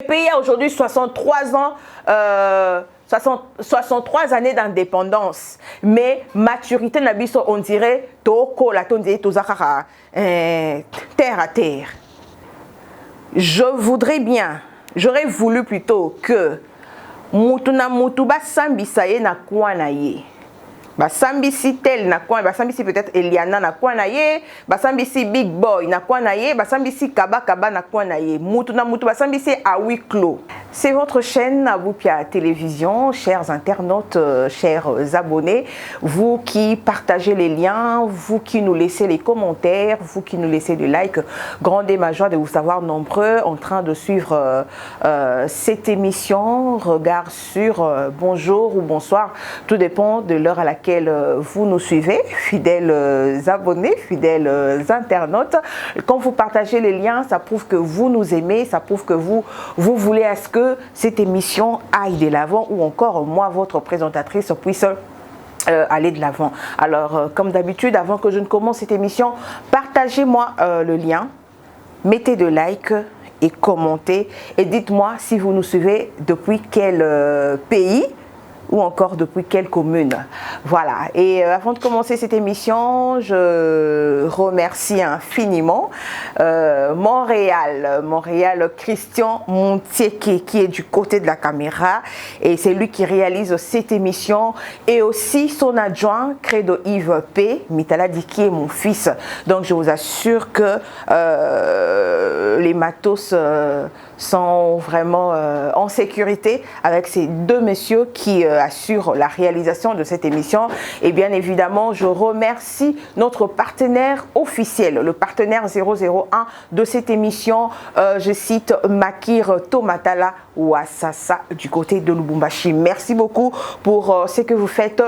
Le pays a aujourd'hui 63 ans, 63 années d'indépendance. Mais maturité, on dirait, terre à terre. Je voudrais bien, j'aurais voulu plutôt que Mutuna Mutuba Sambisaye na Kwanaye. Basambisi tel na kwa basambisi peut-être Eliana na kwa na ye basambisi Big Boy na kwa na ye basambisi Kaba Kaba na kwa na ye mutu na mutu basambisi à huis clos. C'est votre chaîne Aboupia Télévision, chers internautes, chers abonnés, vous qui partagez les liens, vous qui nous laissez les commentaires, vous qui nous laissez des likes, grande et ma joie de vous savoir nombreux en train de suivre cette émission. Regard sur bonjour ou bonsoir, tout dépend de l'heure à laquelle vous nous suivez, fidèles abonnés, fidèles internautes. Quand vous partagez les liens, ça prouve que vous nous aimez, ça prouve que vous voulez à ce que cette émission aille de l'avant ou encore moi, votre présentatrice, puisse aller de l'avant. Alors, comme d'habitude, avant que je ne commence cette émission, partagez-moi le lien, mettez de like et commentez et dites-moi si vous nous suivez depuis quel pays ou encore depuis quelle commune. Voilà. Et avant de commencer cette émission, je remercie infiniment Montréal, Christian Montieke, qui est du côté de la caméra. Et c'est lui qui réalise cette émission. Et aussi son adjoint, Credo Yves P. Mitaladi, qui est mon fils. Donc je vous assure que les matos sont vraiment en sécurité avec ces deux messieurs qui assurent la réalisation de cette émission. Et bien évidemment, je remercie notre partenaire officiel, le partenaire 001 de cette émission. Je cite Makir Tomatala Ouassassa du côté de Lubumbashi. Merci beaucoup pour ce que vous faites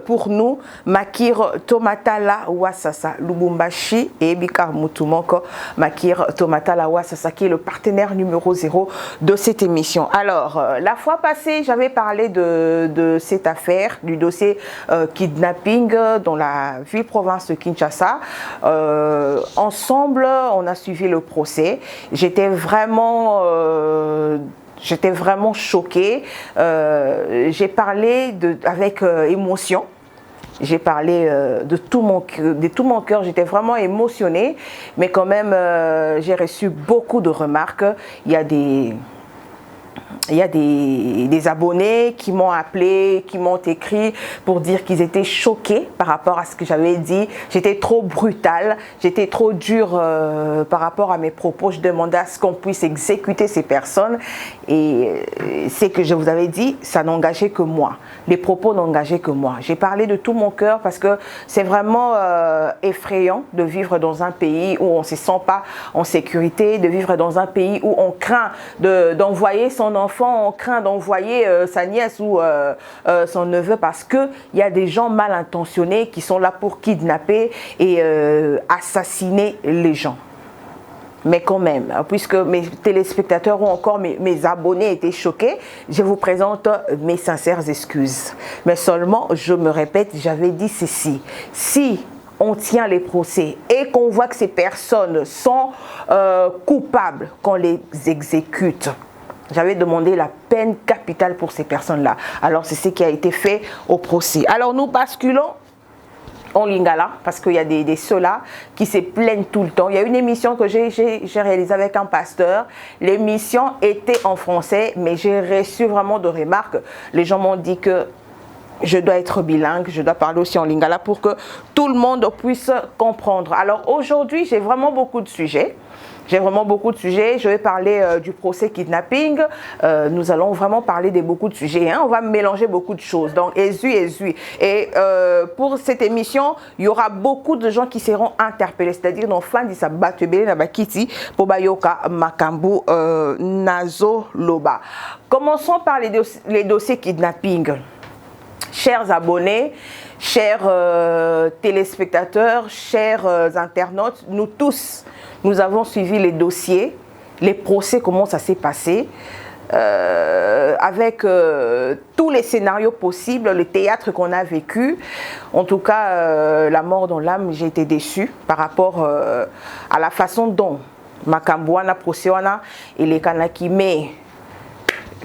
pour nous. Makir Tomatala Ouassassa Lubumbashi et Bika Mutumonko Makir Tomatala Ouassassa qui est le partenaire numéro 0 de cette émission. Alors la fois passée j'avais parlé de cette affaire, du dossier kidnapping dans la ville-province de Kinshasa. Ensemble on a suivi le procès. J'étais vraiment choquée. J'ai parlé avec émotion. J'ai parlé de tout mon cœur. J'étais vraiment émotionnée. Mais quand même, j'ai reçu beaucoup de remarques. Il y a des abonnés qui m'ont appelé, qui m'ont écrit pour dire qu'ils étaient choqués par rapport à ce que j'avais dit. J'étais trop brutale, j'étais trop dure par rapport à mes propos. Je demandais à ce qu'on puisse exécuter ces personnes. Et c'est que je vous avais dit, ça n'engageait que moi. Les propos n'engageaient que moi. J'ai parlé de tout mon cœur parce que c'est vraiment effrayant de vivre dans un pays où on ne se sent pas en sécurité, de vivre dans un pays où on craint d'envoyer son enfant, on craint d'envoyer sa nièce ou son neveu parce qu'il y a des gens mal intentionnés qui sont là pour kidnapper et assassiner les gens. Mais quand même, puisque mes téléspectateurs ou encore mes abonnés étaient choqués, je vous présente mes sincères excuses. Mais seulement, je me répète, j'avais dit ceci. Si on tient les procès et qu'on voit que ces personnes sont coupables, qu'on les exécute. J'avais demandé la peine capitale pour ces personnes-là. Alors, c'est ce qui a été fait au procès. Alors, nous basculons en Lingala, parce qu'il y a des ceux-là qui se plaignent tout le temps. Il y a une émission que j'ai réalisée avec un pasteur. L'émission était en français, mais j'ai reçu vraiment de remarques. Les gens m'ont dit que je dois être bilingue, je dois parler aussi en Lingala pour que tout le monde puisse comprendre. Alors aujourd'hui, j'ai vraiment beaucoup de sujets. Je vais parler du procès kidnapping. Nous allons vraiment parler de beaucoup de sujets. Hein. On va mélanger beaucoup de choses. Donc, Et pour cette émission, il y aura beaucoup de gens qui seront interpellés. C'est-à-dire, dans fin d'Issa Batubele Nabakiti, Pobayoka Makambu Nazo Loba. Commençons par les dossiers kidnapping. Chers abonnés, chers téléspectateurs, chers internautes, nous tous, nous avons suivi les dossiers, les procès, comment ça s'est passé, avec tous les scénarios possibles, le théâtre qu'on a vécu. En tout cas, la mort dans l'âme, j'ai été déçue par rapport à la façon dont Makambouana, procéana, et les kanaki. Mais,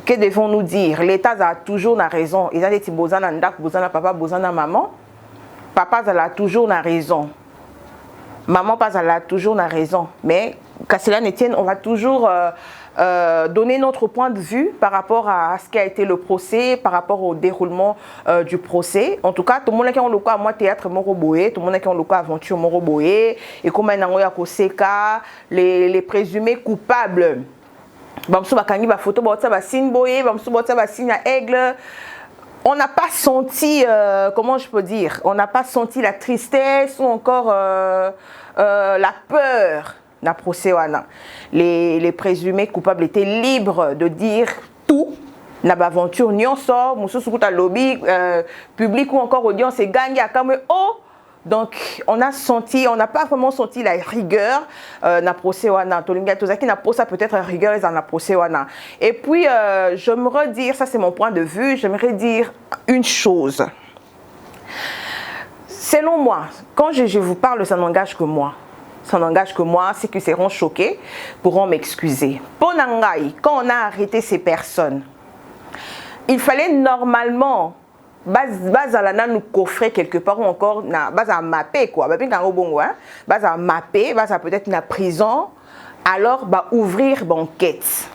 que devons-nous dire? L'État a toujours la raison. Ils ont dit Bozana Ndak, Bozana Papa, Bozana Maman. Papa a toujours la raison. Maman a toujours la raison. Mais, qu'à cela ne tienne, on va toujours donner notre point de vue par rapport à ce qui a été le procès, par rapport au déroulement du procès. En tout cas, tout le monde qui a le cas, moi, théâtre Moroboé, tout le monde qui a le cas, aventure Moroboé, et comme les présumés coupables. Bamsou bakangi ba photo ba ba signe boyé, bamsou ba signe aigle. On n'a pas senti, comment je peux dire, on n'a pas senti la tristesse ou encore la peur d'un procès. Les présumés coupables étaient libres de dire tout. N'a pas aventure, ni on sort, moussou soukuta lobby, public ou encore audience et gagne à comme oh. Donc, on a senti, on n'a pas vraiment senti la rigueur na procès wana. Tolinga tozaki na posa peut-être rigueur ils en a procès wana. Et puis, j'aimerais dire, ça c'est mon point de vue, j'aimerais dire une chose. Selon moi, quand je vous parle, ça n'engage que moi. Ça n'engage que moi, ceux qui seront choqués pourront m'excuser. Pour Nangai, quand on a arrêté ces personnes, il fallait normalement base à la nous coffrer quelque part ou encore na base à mapper quoi base à mapper base à peut-être na prison alors bah ouvrir banquette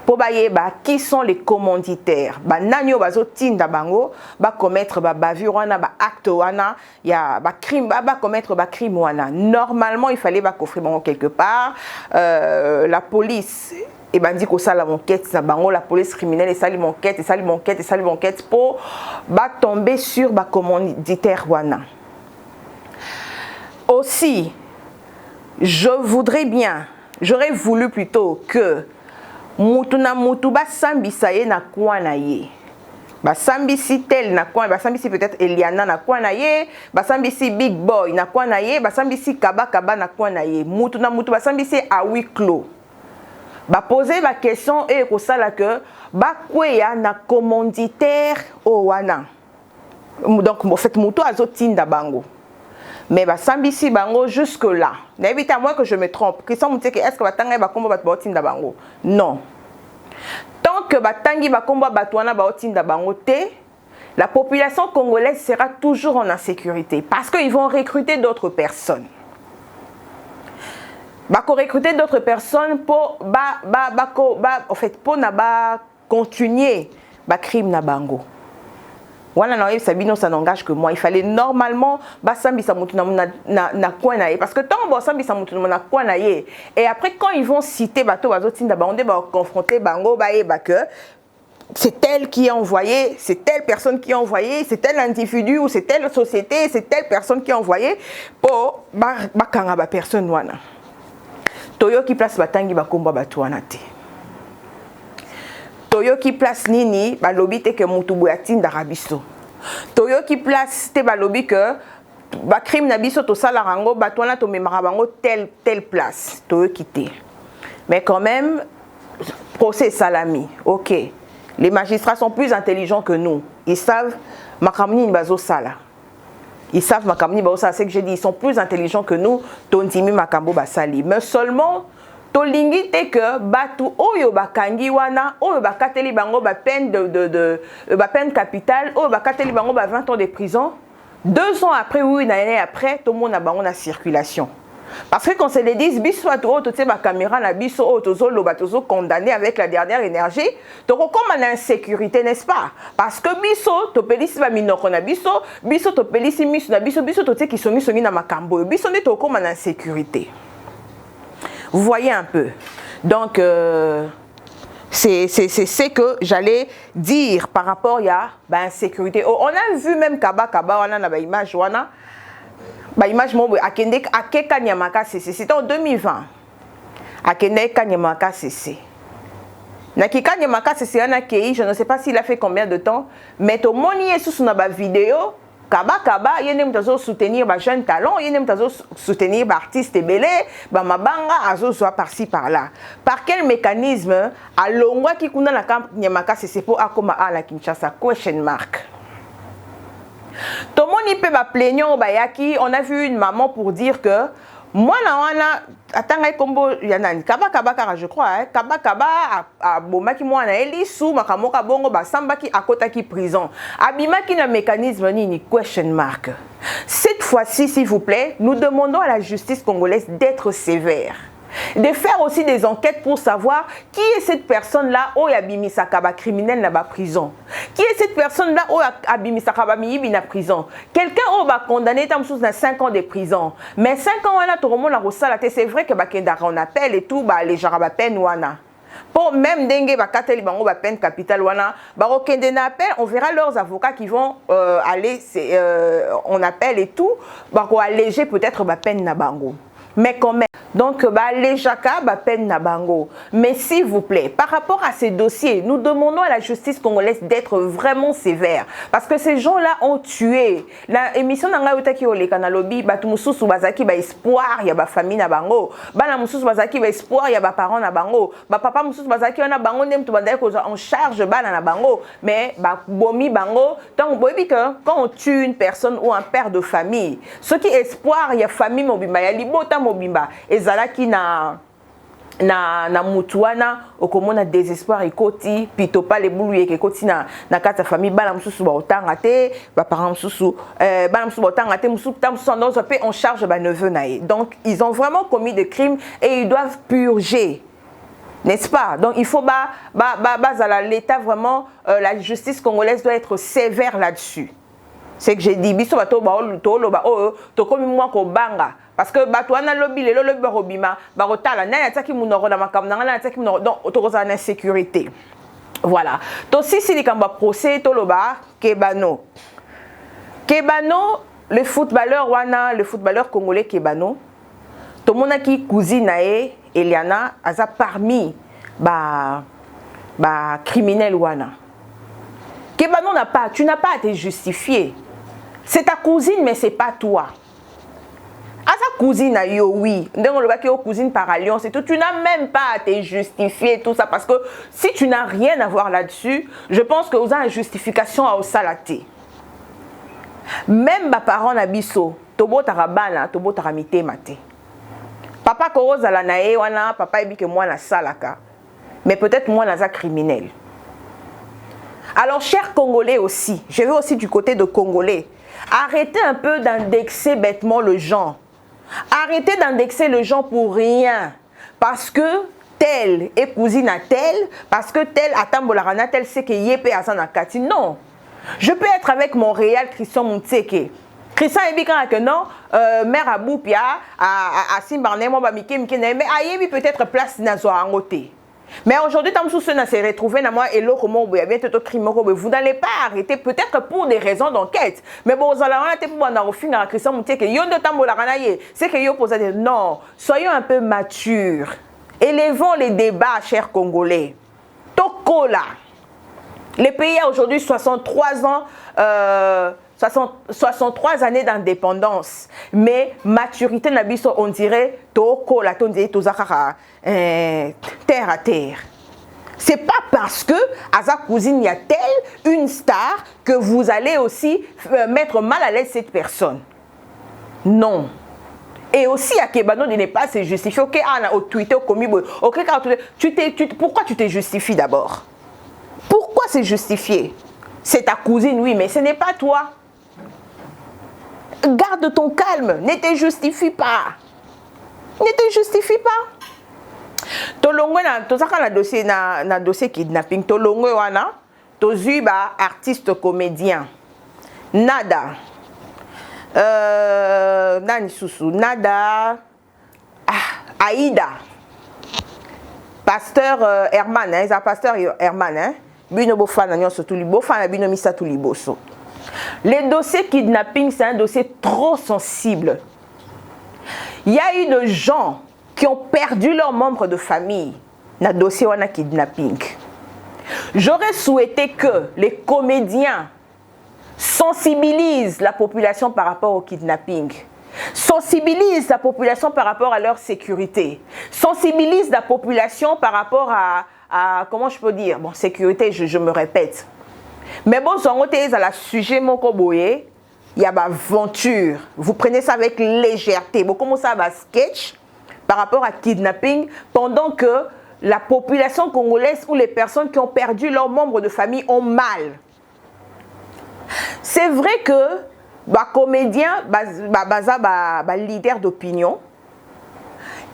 pour bailler bah qui sont les commanditaires bah nanyo bazo tinda bango bah commettre bah bavure wana bah acte wana ya bah crime bah commettre bah crime wana normalement il fallait bah coffrer bango quelque part la police et ben dit que ça la enquête ça bango la police criminelle et ça l'enquête et ça l'enquête et ça l'enquête pour bah tomber sur bah commanditaire wana. Aussi je voudrais bien, j'aurais voulu plutôt que mutuna mutu ba sambisa ye na kwa na ye. Ba sambisi tel na kwa ba sambisi peut-être Eliana na kwa na ye, ba sambisi Big Boy na kwa na ye, ba sambisi Kaba na kwa na ye. Mutuna mutu ba sambisi à huis clos. Ba poser la question et ko sala que ba kweya na commanditaire o wana. Donc en fait mutu azotinda bango. Mais ba sambisi bango jusque là. N'évite à moi que je me trompe. Christian Mouté que est-ce que batanga ba kombo ba tinda bango? Non. Tant que batangi ba kombo ba wana ba tinda bango te, la population congolaise sera toujours en insécurité parce qu'ils vont recruter d'autres personnes. Recruter d'autres personnes pour en fait pour continuer le crime na bango. Voilà na sabino ça n'engage que moi. Il fallait normalement sambisa mutu na kwa na ye parce que tant bo sambisa mutu na kwa na ye et après quand ils vont citer bato bazotinda bango ba confronter bango ba que c'est elle qui a envoyé, c'est telle personne qui a envoyé, c'est tel individu ou c'est telle société, c'est telle personne qui a envoyé pour bakanga ba personne wana. Toyo qui place batangi bakomba batwana te. Toyo qui place nini balobi te que mutu boyatinda rabiso. Toyo qui place te balobi que ba crime na biso to sala rango batwana to memara bango telle place. Toyo qui te. Mais quand même procès salami. OK. Les magistrats sont plus intelligents que nous. Ils savent makamni bazo sala. Ils savent makamni bazo, c'est que j'ai dit, ils sont plus intelligents que nous. Tondimi makambo basali. Mais seulement tolingi te que batu oyo bakangi wana oyo bakateli bango ba peine peine capitale oyo bakateli bango ba 20 ans de prison. 2 ans après ou une année après, tout le monde a bango na circulation. Parce que quand c'est les 10 biso à tout tu sais ma caméra na biso otozo lobatozo condamné avec la dernière énergie, donc comme on a insécurité n'est-ce pas? Parce que biso to pelisi ba minoko na biso to pelisi miso na biso to te ki songi na makambo biso ne to comme on a insécurité. Vous voyez un peu. Donc c'est ce que j'allais dire par rapport à l'insécurité. On a vu même Kaba wana na ba image wana. Ba image mo akende akeka nyamaka cc c'était en 2020 akende kanyamaka cc na kika nyamaka cc ana kei je ne sais pas s'il a fait combien de temps mais to moni sous na ba vidéo kaba yene mtazo soutenir ba jeune talent yene mtazo soutenir ba artiste belé ba mabanga azo soit par-ci par-là par quel mécanisme alongwa ki kuna na camp nyamaka cc pour akoma ala Kinshasa question mark. Tout le monde peut plaignant bayaki, on a vu une maman pour dire que moi na atanga kombo ya nani kaba kara je crois hein kaba a bomaki mwana elisu makamoka bongo basambaki akotaki prison abimaki na mécanisme nini question mark. Cette fois-ci s'il vous plaît nous demandons à la justice congolaise d'être sévère, de faire aussi des enquêtes pour savoir qui est cette personne-là où Abimisa Kaba criminel na ba prison. Qui est cette personne-là où Abimisa Kaba miyibi na prison. Quelqu'un où va condamner tam sous na 5 ans de prison. Mais 5 ans wana tout le monde a ressala c'est vrai que ba kendara on appelle et tout ba les jaraba peine wana. Pour même dengue ba kateli bango ba peine capitale wana ba okende na appel, on verra leurs avocats qui vont aller on appelle et tout ba ko alléger peut-être ba peine na bango. Mais quand même, donc les jaka peine na bango. Mais s'il vous plaît, par rapport à ces dossiers, nous demandons à la justice congolaise d'être vraiment sévère. Parce que ces gens-là ont tué. La émission nanga utaki ole kanalobi, batu mususu bazaki ba espoir ya ba famille na bango. Bana mususu bazaki ba espoir ya ba parents na bango. Ba papa mususu bazaki na bango ndem to bandai ko en charge bana na bango. Mais ba bomi bango, donc bobi que quand on tue une personne ou un père de famille, ce qui espoir ya famille mobimba ya libota mobimba ezalaki na mutuana okomona désespoir ekoti pito pa le bulu yeke koti na kata famille bana mususu ba otanga te ba parents mususu bana mususu ba otanga te mususu tam sondons pe en charge ba neveu nae. Donc ils ont vraiment commis des crimes et ils doivent purger, n'est-ce pas? Donc il faut l'état vraiment la justice congolaise doit être sévère là-dessus. C'est que j'ai dit biso bato ba tolo ba to komi mwa ko banga parce que bato ana lobi le lobi ba robima ba rotala na yataki munoro na makam na yataki munoro donc to koza na insécurité. Voilà. To si likamba procès toloba Kebano le footballeur wana le footballeur congolais Kebano to monaki cousine nae Eliana aza parmi ba criminel wana. Kebano tu n'as pas à te justifier. C'est ta cousine, mais c'est pas toi. À sa cousine, oui. Cousine par alliance et tout. Tu n'as même pas à te justifier tout ça. Parce que si tu n'as rien à voir là-dessus, je pense que vous avez une justification à osalaté. Même ma parent nabiso, tobo tarabana, tobo taramite mate. Papa koroza la nae wana, papa ebi que moi na salaka. Mais peut-être moi na criminel. Alors, chers Congolais aussi, je vais aussi du côté de Congolais, arrêtez un peu d'indexer bêtement le genre. Arrêtez d'indexer le genre pour rien. Parce que tel est cousine à tel, parce que tel atambolarana, tel c'est que yépé asana kati. Non. Je peux être avec mon réel Christian Moutseke. Christian Ebika que non, mère Aboupia, à Simbarné, moi, mais ayebi peut-être place nazo à ngoté. Mais aujourd'hui, tant que ça s'est retrouvé dans moi et l'autre mot, vous n'allez pas arrêter, peut-être pour des raisons d'enquête. Mais bon, vous allez arrêter pour en finir à Christian Mouté que yon de tambolaranaye, c'est que yon pose à dire non, soyons un peu matures. Élevons les débats, chers Congolais. Tokola. Les pays a aujourd'hui 63 ans. 63 années d'indépendance, mais maturité nabiso on dirait toko la on dirait tozakara terre à terre. C'est pas parce que à sa cousine y a telle une star que vous allez aussi mettre mal à l'aise cette personne. Non. Et aussi à Kebano de ne pas se justifier. Ok, au Twitter commis ok, pourquoi tu te justifies d'abord? Pourquoi se justifier? C'est ta cousine, oui, mais ce n'est pas toi. Garde ton calme, ne te justifie pas. Ne te justifie pas. Tolongwe na dossier kidnapping. Tolongwe wana, tozuba artiste comédien. Nada. Nani Susu. Nada. Aïda. Pasteur Herman, hein, c'est pasteur Herman, hein. Bino bofana nyon surtout li bofana bino misa tout li boso. Les dossiers kidnapping, c'est un dossier trop sensible. Il y a eu des gens qui ont perdu leurs membres de famille dans le dossier wana kidnapping. J'aurais souhaité que les comédiens sensibilisent la population par rapport au kidnapping. Sensibilisent la population par rapport à leur sécurité. Sensibilisent la population par rapport à comment je peux dire, bon, sécurité, je me répète. Mais bon, à la sujet moko boye, il y a aventure. Vous prenez ça avec légèreté. Vous commencez à sketch par rapport à kidnapping pendant que la population congolaise ou les personnes qui ont perdu leurs membres de famille ont mal. C'est vrai que les comédiens, les leaders d'opinion,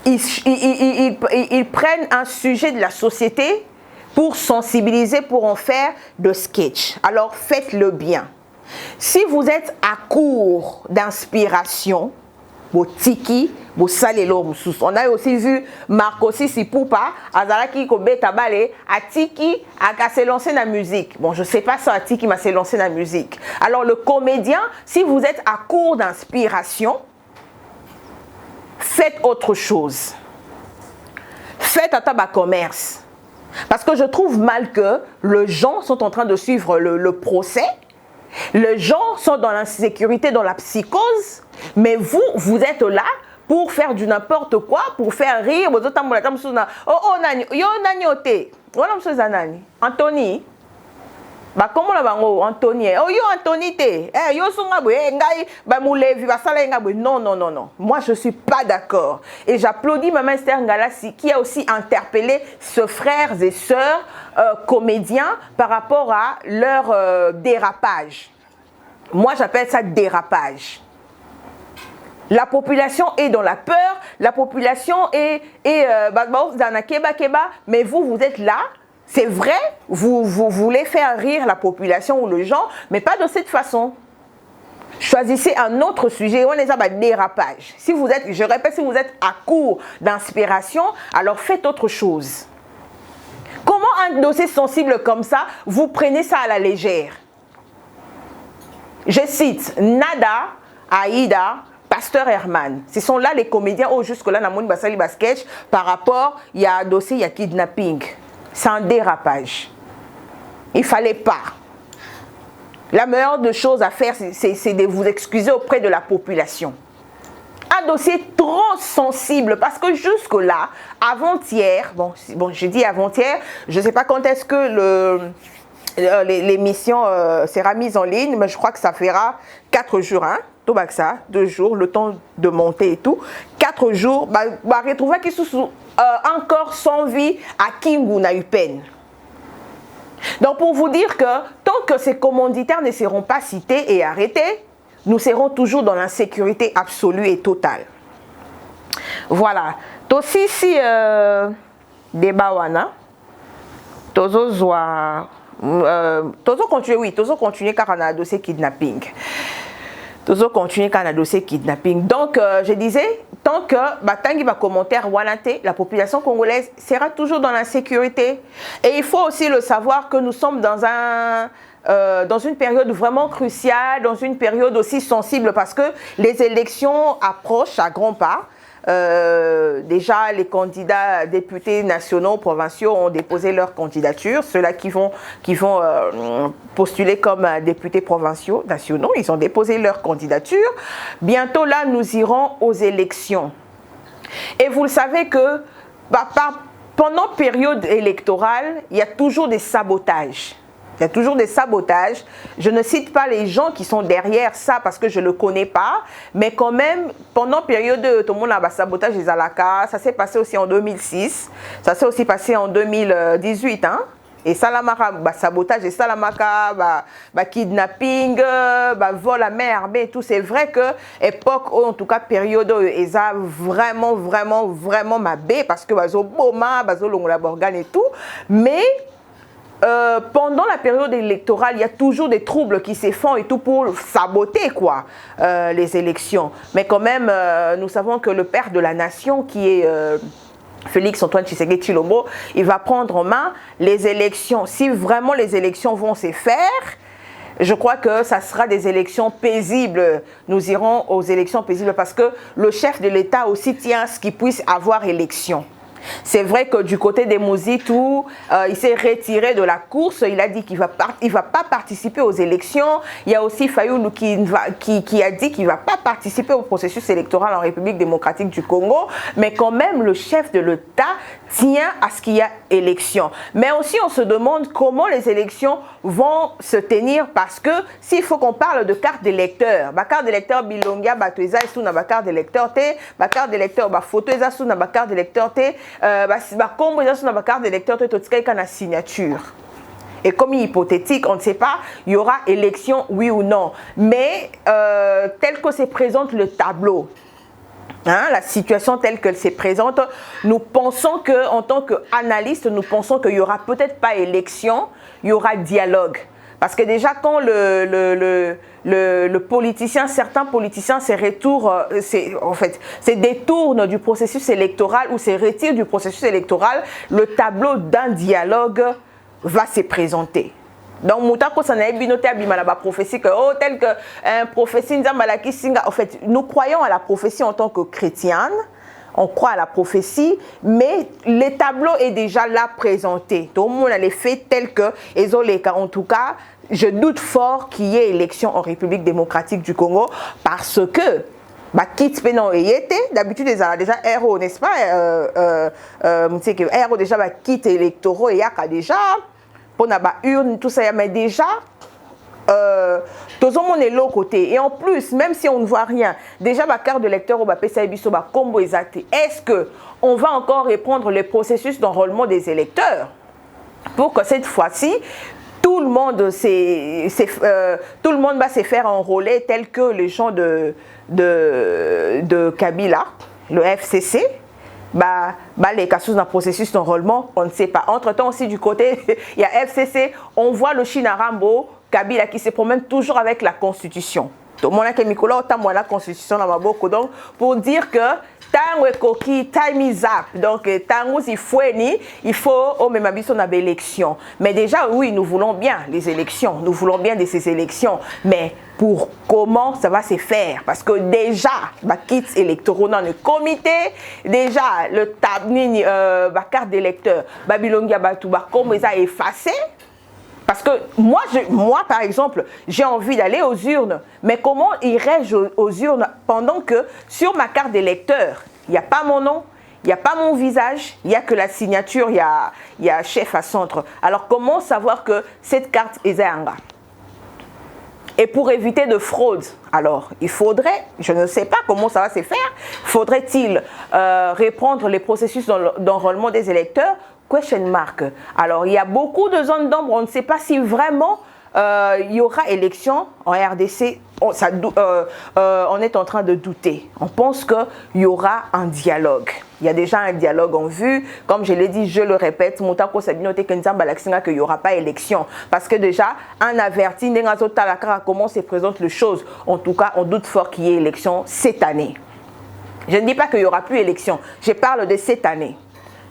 ils prennent un sujet de la société pour sensibiliser, pour en faire de sketch. Alors faites-le bien. Si vous êtes à court d'inspiration, vos tiki, vos salelo, on a aussi vu Marco Sissipoupa, Azalaki Kobeta Bale, à tiki, à se lancer dans la musique. Bon, je ne sais pas ça, à tiki m'a se lancé dans la musique. Alors le comédien, si vous êtes à court d'inspiration, faites autre chose. Faites un tabac commerce. Parce que je trouve mal que les gens sont en train de suivre le procès. Les gens sont dans l'insécurité, dans la psychose. Mais vous êtes là pour faire du n'importe quoi, pour faire rire. Anthony. Comment la bango Anthony oh yo Anthony te yo sunga boye ngai ba mulevi ba sala nga boye non moi je suis pas d'accord et j'applaudis maman Esther Ngalassi qui a aussi interpellé ses frères et sœurs comédiens par rapport à leur dérapage. Moi j'appelle ça dérapage. La population est dans la peur, la population est dans la keba, mais vous êtes là. C'est vrai, vous voulez faire rire la population ou les gens, mais pas de cette façon. Choisissez un autre sujet, on est à dérapage. Si vous êtes, je répète, si vous êtes à court d'inspiration, alors faites autre chose. Comment un dossier sensible comme ça, vous prenez ça à la légère? Je cite Nada, Aïda, Pasteur Herman. Ce sont là les comédiens, oh jusque-là, Namouni Basali Basket, par rapport, il y a un dossier, il y a kidnapping. C'est un dérapage. Il ne fallait pas. La meilleure des choses à faire, c'est de vous excuser auprès de la population. Un dossier trop sensible parce que jusque-là, avant-hier, bon, je dis avant-hier, je ne sais pas quand est-ce que l'émission sera mise en ligne, mais je crois que ça fera 4 jours, hein, tout bas que ça, 2 jours, le temps de monter et tout. 4 jours, retrouver qui sont encore sans vie à Kingu na Upen. Donc pour vous dire que tant que ces commanditaires ne seront pas cités et arrêtés, nous serons toujours dans l'insécurité absolue et totale. Voilà. Aussi si débat wana, tozo continuer, oui, tozo continuer car on a un dossier kidnapping. Toujours continuer quand on a dossier kidnapping. Donc, je disais, tant que Batangi va commentaire Wanate, la population congolaise sera toujours dans l'insécurité. Et il faut aussi le savoir que nous sommes dans une période vraiment cruciale, dans une période aussi sensible parce que les élections approchent à grands pas. Déjà, les candidats députés nationaux, provinciaux ont déposé leur candidature. Ceux-là qui vont postuler comme députés provinciaux, nationaux, ils ont déposé leur candidature. Bientôt, là, nous irons aux élections. Et vous le savez que pendant période électorale, il y a toujours des sabotages. Il y a toujours des sabotages. Je ne cite pas les gens qui sont derrière ça parce que je ne le connais pas. Mais quand même, pendant période de tout le monde a sabotage des Alaka, ça s'est passé aussi en 2006. Ça s'est aussi passé en 2018. Hein? Et Salamaka, sabotage, et Salamaka, kidnapping, vol à mer, mais tout. C'est vrai que époque, en tout cas période, ils ont vraiment mabé parce que bazo boma, bazo longola borgane et tout. Mais pendant la période électorale, il y a toujours des troubles qui se font et tout pour saboter quoi, les élections. Mais quand même, nous savons que le père de la nation qui est Félix Antoine Tshisekedi Tshilombo, il va prendre en main les élections. Si vraiment les élections vont se faire, je crois que ça sera des élections paisibles. Nous irons aux élections paisibles parce que le chef de l'État aussi tient à ce qu'il puisse avoir élection. C'est vrai que du côté des Mouzitou, il s'est retiré de la course. Il a dit qu'il va pas participer aux élections. Il y a aussi Fayoulou qui a dit qu'il ne va pas participer au processus électoral en République démocratique du Congo. Mais quand même, le chef de l'État tient à ce qu'il y a élection. Mais aussi, on se demande comment les élections vont se tenir parce que s'il faut qu'on parle de carte d'électeur, ma carte d'électeur bilongia, batoisa et sous ma carte d'électeur té, ma carte d'électeur, ma photo et sous ma carte d'électeur té, ma combo et sous ma carte d'électeur té, tout ce qui est la signature. Et comme hypothétique, on ne sait pas, il y aura élection, oui ou non. Mais tel que se présente le tableau, hein, la situation telle qu'elle se présente, nous pensons que, en tant qu'analystes, nous pensons qu'il n'y aura peut-être pas élection, il y aura dialogue. Parce que déjà, quand le politicien, certains politiciens se détournent du processus électoral ou se retirent du processus électoral, le tableau d'un dialogue va se présenter. Donc, prophétie que tel que prophétie en fait, nous croyons à la prophétie en tant que chrétienne, on croit à la prophétie, mais le tableau est déjà là présenté. Tout le monde a les faits tels que, en tout cas, je doute fort qu'il y ait élection en République démocratique du Congo parce que d'habitude ils ont déjà héros, n'est-ce pas? Héros déjà kit électoraux et yaka déjà pour na urne tout ça, mais déjà tout le monde est l'autre côté et en plus même si on ne voit rien, déjà ma carte de lecteur au PCI biso ba combo exact. Est-ce que on va encore reprendre le processus d'enrôlement des électeurs pour que cette fois-ci tout le monde va se faire enrôler tel que les gens de Kabila, le FCC, les cas sous un processus d'enrôlement, on ne sait pas. Entre-temps aussi du côté, il y a FCC, on voit le Chinarambo, Kabila qui se promène toujours avec la Constitution. Tout le monde a la Constitution dans ma bouche, donc pour dire que time is up. Donc, il faut même abisso na élection. Mais déjà, oui, nous voulons bien les élections. Nous voulons bien de ces élections. Mais pour comment ça va se faire? Parce que déjà, kits électoraux dans le comité, déjà, le tabni, carte d'électeur, Babylongia Batouba, comme ça effacé. Parce que moi, par exemple, j'ai envie d'aller aux urnes. Mais comment irais-je aux urnes pendant que sur ma carte d'électeur, il n'y a pas mon nom, il n'y a pas mon visage, il n'y a que la signature, il y a chef à centre. Alors comment savoir que cette carte est Zanga? Et pour éviter de fraude, alors il faudrait, je ne sais pas comment ça va se faire, faudrait-il reprendre les processus d'enrôlement des électeurs? Question mark. Alors, il y a beaucoup de zones d'ombre. On ne sait pas si vraiment il y aura élection en RDC. On est en train de douter. On pense qu'il y aura un dialogue. Il y a déjà un dialogue en vue. Comme je l'ai dit, je le répète, qu'il n'y aura pas élection. Parce que déjà, un averti, comment se présentent les choses. En tout cas, on doute fort qu'il y ait élection cette année. Je ne dis pas qu'il n'y aura plus élection. Je parle de cette année.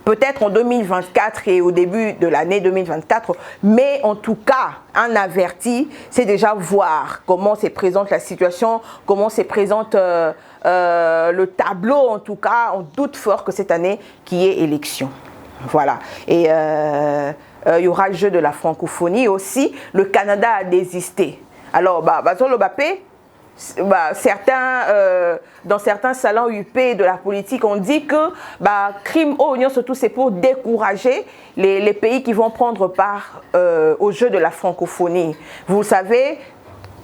Peut-être en 2024 et au début de l'année 2024, mais en tout cas, un averti, c'est déjà voir comment se présente la situation, comment se présente le tableau. En tout cas, on doute fort que cette année, qu'il y ait élection. Voilà. Et il y aura le jeu de la francophonie aussi. Le Canada a désisté. Alors, dans certains salons UP de la politique, on dit que crime au Union, surtout, c'est pour décourager les pays qui vont prendre part au jeu de la francophonie. Vous savez,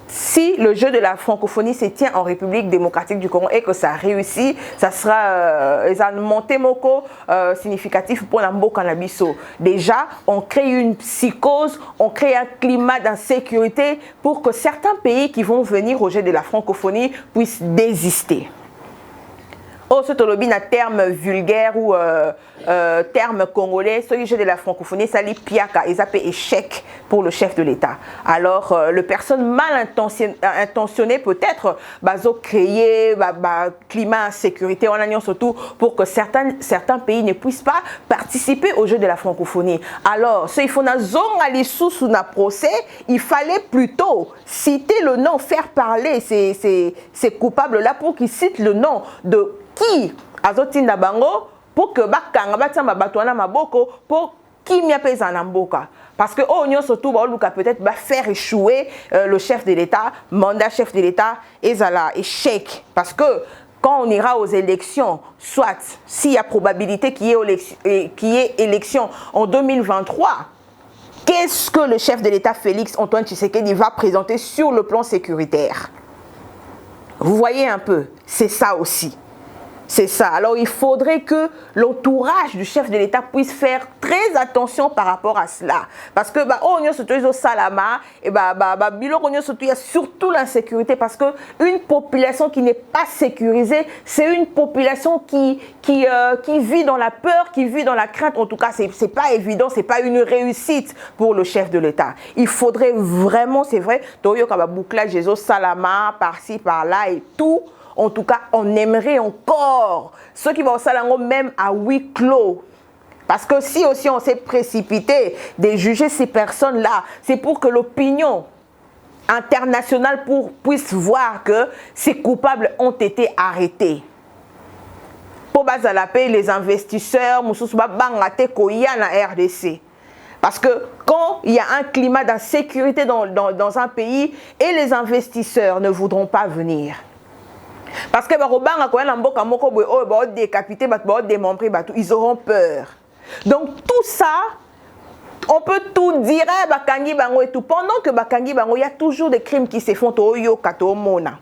si le jeu de la francophonie se tient en République démocratique du Congo et que ça réussit, ça sera un montée moko significatif pour l'Ambo Cannabiso. Déjà, on crée une psychose, on crée un climat d'insécurité pour que certains pays qui vont venir au jeu de la francophonie puissent désister. Oh, ce tolobi na terme vulgaire ou terme congolais, ce jeu de la francophonie, ça lit piaka, et ça fait échec pour le chef de l'État. Alors, le personne mal intentionné peut-être, créer climat insécurité en alliance surtout pour que certains pays ne puissent pas participer au jeu de la francophonie. Alors, il faut na zone à l'issue sous na procès, il fallait plutôt citer le nom, faire parler ces coupables-là pour qu'ils citent le nom de qui azotinda bango pour que bakanga batamba batwana maboko pour qui m'y appelle Zanamboka. Parce que on surtout peut-être faire échouer le chef de l'État, mandat chef de l'État et zala échec. Parce que quand on ira aux élections, soit s'il y a probabilité qu'il y ait élection en 2023, qu'est-ce que le chef de l'État Félix Antoine Tshisekedi va présenter sur le plan sécuritaire? Vous voyez un peu, c'est ça aussi. C'est ça. Alors, il faudrait que l'entourage du chef de l'État puisse faire très attention par rapport à cela. Parce que, il y a surtout l'insécurité. Parce qu'une population qui n'est pas sécurisée, c'est une population qui vit dans la peur, qui vit dans la crainte. En tout cas, c'est pas évident, c'est pas une réussite pour le chef de l'État. Il faudrait vraiment, c'est vrai, bouclage Jésus Salama, par-ci, par-là et tout. En tout cas, on aimerait encore ceux qui vont au salon même à huis clos. Parce que si aussi on s'est précipité de juger ces personnes-là, c'est pour que l'opinion internationale puisse voir que ces coupables ont été arrêtés. Pour la paix, les investisseurs, na RDC. Parce que quand il y a un climat d'insécurité dans un pays et les investisseurs ne voudront pas venir. Parce que ils auront peur. Donc tout ça, on peut tout dire et tout. Pendant que il y a toujours des crimes qui se font au Mona.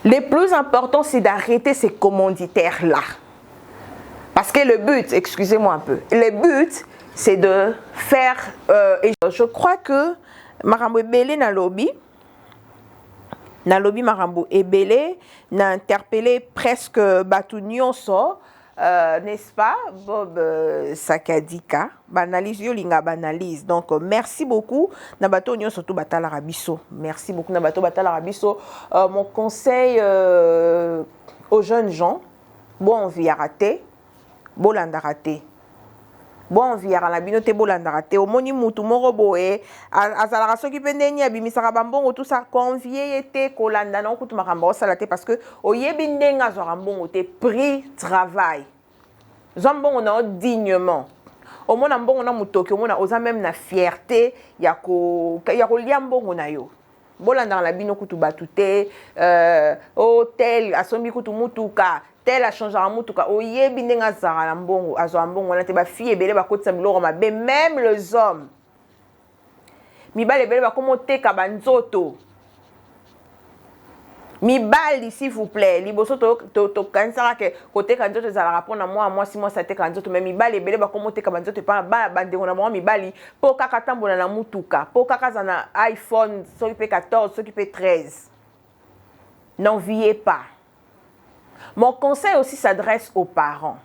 Le plus important, c'est d'arrêter ces commanditaires-là. Parce que le but, excusez-moi un peu, le but, c'est de faire... et je crois que Marambo Belé na lobby, Marambo Ebele, n'a interpellé presque Batu Nyonso, n'est-ce pas, Bob Sakadika, banalise, yolinga banalise. Donc, merci beaucoup, Nabato Nyonso tout Batala Rabiso. Merci beaucoup, Nabato Batala Rabiso. Mon conseil aux jeunes gens, bon, on vit à rater, bon, on a raté. Bon viara la bino te bolandara te omoni mutu moko boye azalaka soki pe ndeni abimisaka bambongo tout ça convier ete kolanda na okutu makambo osala te parce que oyebi ndenge azwaka mbongo te prix travail zwa mbongo na dignement omona mbongo na mutoki omona oza même na fierté ya kolia mbongo na yo bolandaka la bino kutu batu te hotel asombi kutu mutuka tel a changé en mutuka oyebi ndenga zara na mbongo azwa mbongo na te ba fille ebele ba kotisa biloko mabe même les hommes mibali ebele ba komoteka banzoto mibali s'il vous plaît liboso to kansaka ke koteka nzoto ezalaka mpona moi si moi ça teka nzoto mais mibali ebele ba komoteka banzoto pa bandeko na bango mibali po kaka tambola na mutuka po kaka za na iPhone soki pe 14 soki pe 13 n'enviez pas. Mon conseil aussi s'adresse aux parents.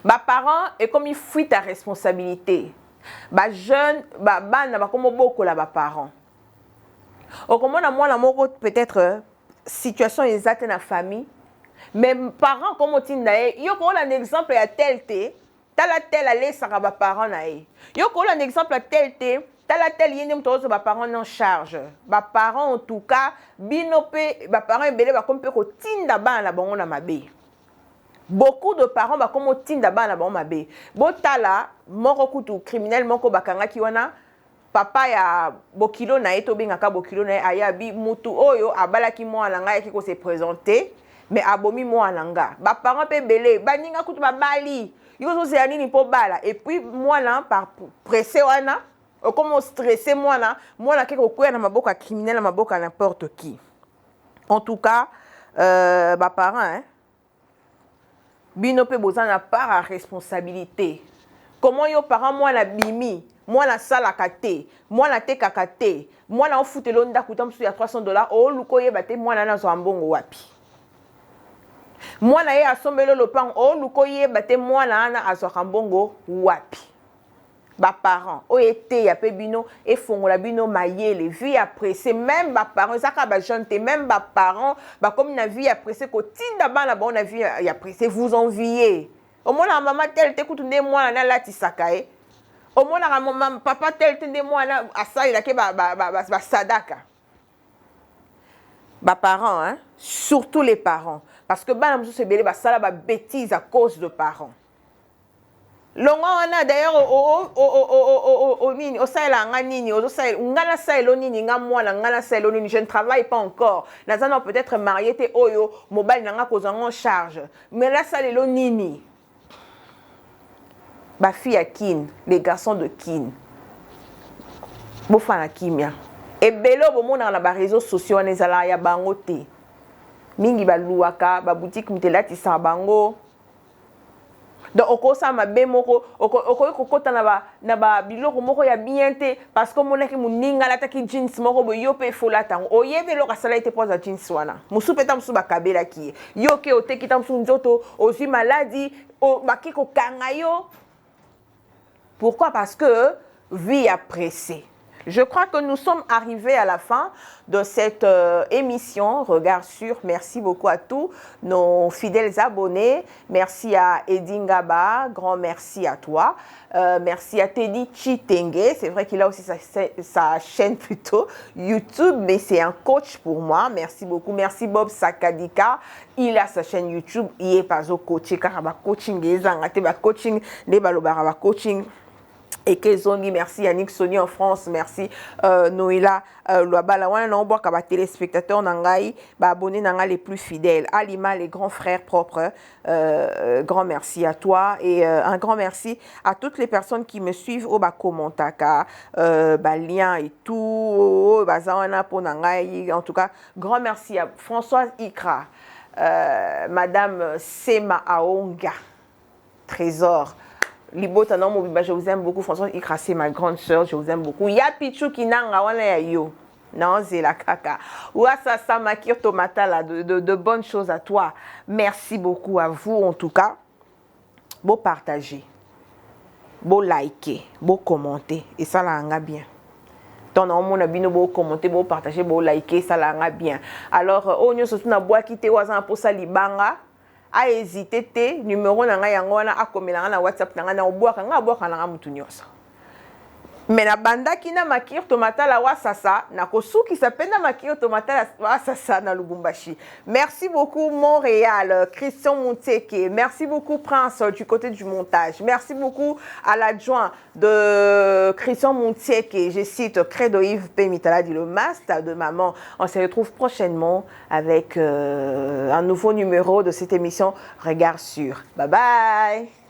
Bah parents, et comme ils fuient ta responsabilité, bah jeune, bah ban, bah comme beaucoup là, bah parents. Au comment moi la mort peut-être situation exacte dans la famille, mais parents comme on dit nae, yo ko un exemple à tel té, la tel aller ça bah parents nae. Yo ko un exemple à tel té. Tala tel yene mtozo ba parents en charge ba parents en tout cas binope ba parents ebele ba comme pe ko tinda bana bango na mabe beaucoup de parents ba comme tinda bana bango mabe botala moko kutu criminel moko bakanga ki wana papa ya bokilo na eto bengaka bokilo na ayabi mutu oyo abalaki mwana ngai ki ko se présenter mais abomi mwana nga ba parents pe belé baninga kutu ba bali yo so se anini po bala et puis mwana par pressé wana comment stresser moi là quelque quoi na maboka criminel na maboka n'importe qui. En tout cas bah parents hein bino pe bozana na part à responsabilité. Comment yo parents moi la bimi, moi la sala kate, moi la te kakate, moi la ofutelo ndaku tamsu ya $300 o luko yebate moi na zo mbongo wapi. Moi na ye asombelo lopang o luko yebate moi na ana azo mbongo wapi. Ba parents o été ya pe bino et fongola bino mayele vie après c'est même ba parents ça ka ba jeune te même ba parents ba comme na vie après c'est ko tinda bana ba on a vie ya après c'est vous envier au moins maman tel te kutunde moi na lati sakae au moins maman papa tel te moi na asa ila ke ba sadaka ba parents hein surtout les parents parce que bana muso se belé ba sala ba bêtise à cause de parents. longo wana d'ailleurs o nini osala nga nini osala ngana sala nini nga mwana ngana sala nini je ne travaille pas encore nazana peut-être marié te oyo mobile nanga kozanga en charge mais là ça lelo nini ba fille à kin les garçons de kin bofana kimia et belo bomona na ba réseaux sociaux wana ezala ya bango te mingi baluaka ba boutique mitelati sa bango. Donc okosa mabe moko okokota na ba biloko moko ya bien te parce que monaki muninga lataki jeans moko bo yo pe fola tango oyebe lo kasala ite poza jeans wana musu peta musu bakabela ki yo ke oteki ta musu nzoto ozwi maladie o bakiko kanga yo. Pourquoi? Parce que vie a pressé. Je crois que nous sommes arrivés à la fin de cette émission Regard Sur. Merci beaucoup à tous nos fidèles abonnés. Merci à Edingaba, grand merci à toi. Merci à Teddy Chitenge. C'est vrai qu'il a aussi sa chaîne plutôt YouTube, mais c'est un coach pour moi. Merci beaucoup. Merci Bob Sakadika. Il a sa chaîne YouTube. Il est pas au coaching. Coaching, coaching, coaching. Et Kezongi, merci Yannick Sony en France, merci Noïla Loabala, on téléspectateurs nangai, abonnés nangai les plus fidèles, Alima, les grands frères propres, grand merci à toi et un grand merci à toutes les personnes qui me suivent au commentaka, lien et tout, en tout cas, grand merci à Françoise Ikra, Madame Sema Aonga, Trésor. Libota non mobiba, je vous aime beaucoup. François Ikrasé, ma grande sœur, je vous aime beaucoup. Ya Pichu Kinanga, wana ya yo. Non, c'est la caca. Ouassa Samakir Tomata, là, de bonnes choses à toi. Merci beaucoup à vous, en tout cas. Beau partager, beau liker, beau commenter. Et ça, là, on a bien. Ton nom, on a bien beau commenter, beau partager, beau liker, ça, là, on a bien. Alors, on y surtout na bois qui te wazan pour ça, libanga. A hésité te numéro nanga yango wana akomela na WhatsApp nanga na obwaka na mutu nyonso. Mais na banda kina makir tomata la wasasa na kosuki sapenda makir tomata la wasasa na Lubumbashi. Merci beaucoup Montréal, Christian Monteke. Merci beaucoup Prince du côté du montage. Merci beaucoup à l'adjoint de Christian Monteke. Je cite Credo Yves Pemitala dit le master de maman. On se retrouve prochainement avec un nouveau numéro de cette émission Regard Sur. Bye bye.